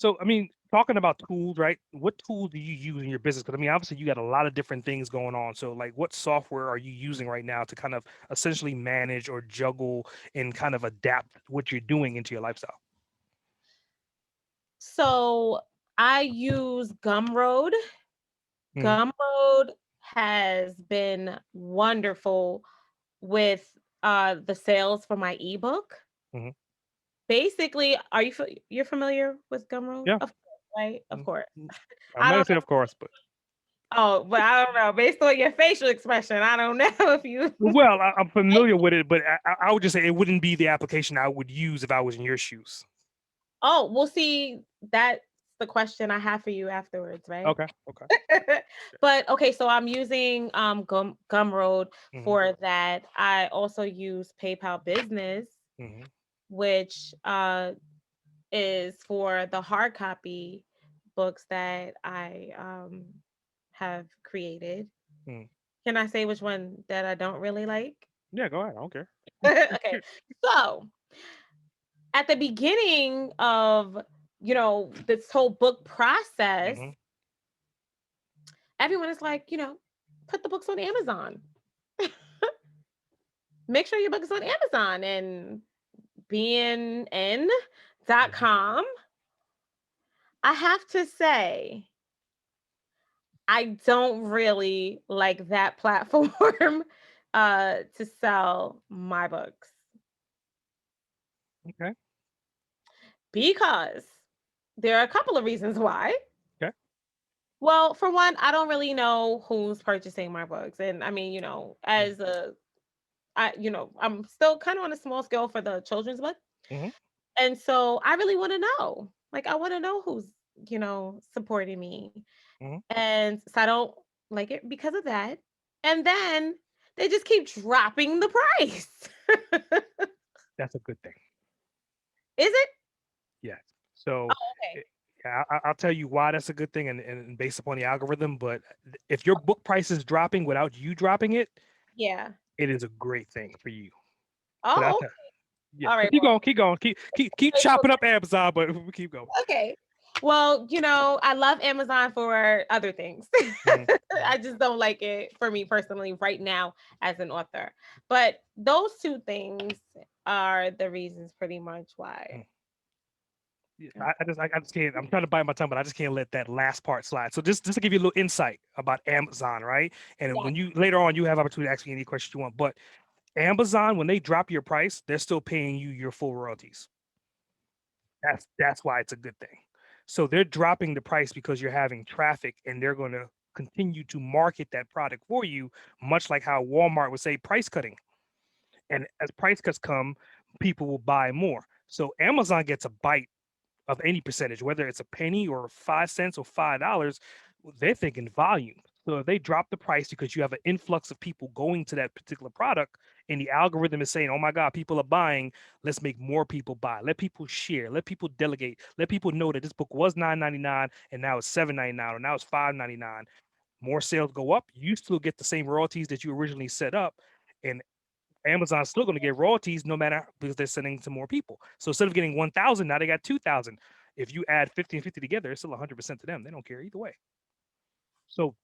So, I mean, talking about tools, right? What tools do you use in your business? Because I mean, obviously, you got a lot of different things going on. So, like, what software are you using right now to kind of essentially manage or juggle and kind of adapt what you're doing into your lifestyle? So I use Gumroad. Mm-hmm. Gumroad has been wonderful with the sales for my ebook. Mm-hmm. Basically, you're familiar with Gumroad? Yeah. Of course, right? Of course. Mm-hmm. I'm I not gonna don't say know. of course, but Oh, but I don't know. Based on your facial expression, I don't know if you. well, I'm familiar with it, but I would just say it wouldn't be the application I would use if I was in your shoes. Oh, we'll see. That's the question I have for you afterwards, right? Okay. Okay. But okay, so I'm using Gumroad Mm-hmm. for that. I also use PayPal Business, Mm-hmm. which is for the hard copy books that I have created. Mm-hmm. Can I say which one that I don't really like? Yeah. Go ahead. I don't care. Okay. So, at the beginning of, this whole book process, Mm-hmm. everyone is like, put the books on Amazon. Make sure your book is on Amazon and Mm-hmm. bnn.com. I have to say, I don't really like that platform to sell my books Okay. because there are a couple of reasons why. Okay. Well, for one, I don't really know who's purchasing my books. And I mean, I'm still kind of on a small scale for the children's book. Mm-hmm. And so I really want to know. Like I want to know who's, supporting me. Mm-hmm. And so I don't like it because of that. And then they just keep dropping the price. That's a good thing. Is it? Yes. So, Oh, okay. yeah, I'll tell you why that's a good thing, and based upon the algorithm. But if your book price is dropping without you dropping it, Yeah. it is a great thing for you. But I Oh, tell yeah, all but right. keep Well, going, keep going, keep chopping up Amazon, but we keep going. okay. Well, I love Amazon for other things. Mhm, mhm, I just don't like it for me personally right now as an author. But those two things are the reasons pretty much why. mhm. Yeah, I just can't. I'm trying to bite my tongue, but I just can't let that last part slide. So just to give you a little insight about Amazon, right? And Yeah. when you later on you have opportunity to ask me any questions you want, but Amazon, when they drop your price, they're still paying you your full royalties. That's why it's a good thing. So they're dropping the price because you're having traffic, and they're going to continue to market that product for you, much like how Walmart would say price cutting. And as price cuts come, people will buy more. So Amazon gets a bite of any percentage, whether it's a penny or 5 cents or $5, they're thinking volume. So if they drop the price because you have an influx of people going to that particular product, and the algorithm is saying, "Oh my God, people are buying. Let's make more people buy. Let people share. Let people delegate. Let people know that this book was $9.99 and now it's $7.99 or now it's $5.99." More sales go up. You still get the same royalties that you originally set up, and Amazon's still going to get royalties no matter because they're sending to more people. So instead of getting 1,000, now they got 2,000. If you add 50 and 50 together, it's still 100% to them. They don't care either way. So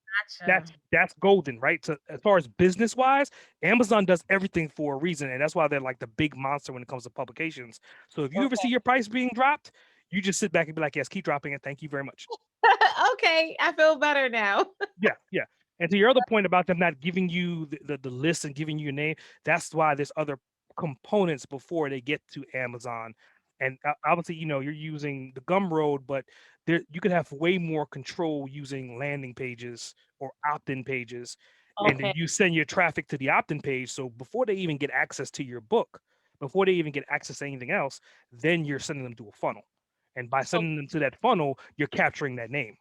Gotcha. that's golden, right? So as far as business wise, Amazon does everything for a reason, and that's why they're like the big monster when it comes to publications. So if you ever see Okay. your price being dropped, you just sit back and be like, "Yes, keep dropping it. Thank you very much." Okay. I feel better now. Yeah, yeah. And to your other point about them not giving you the list and giving you your name, that's why there's other components before they get to Amazon. And obviously, you're using the Gumroad, but there you could have way more control using landing pages or opt-in pages. And then Okay. you send your traffic to the opt-in page. So before they even get access to your book, before they even get access to anything else, then you're sending them to a funnel. And by So sending them to that funnel, you're capturing that name.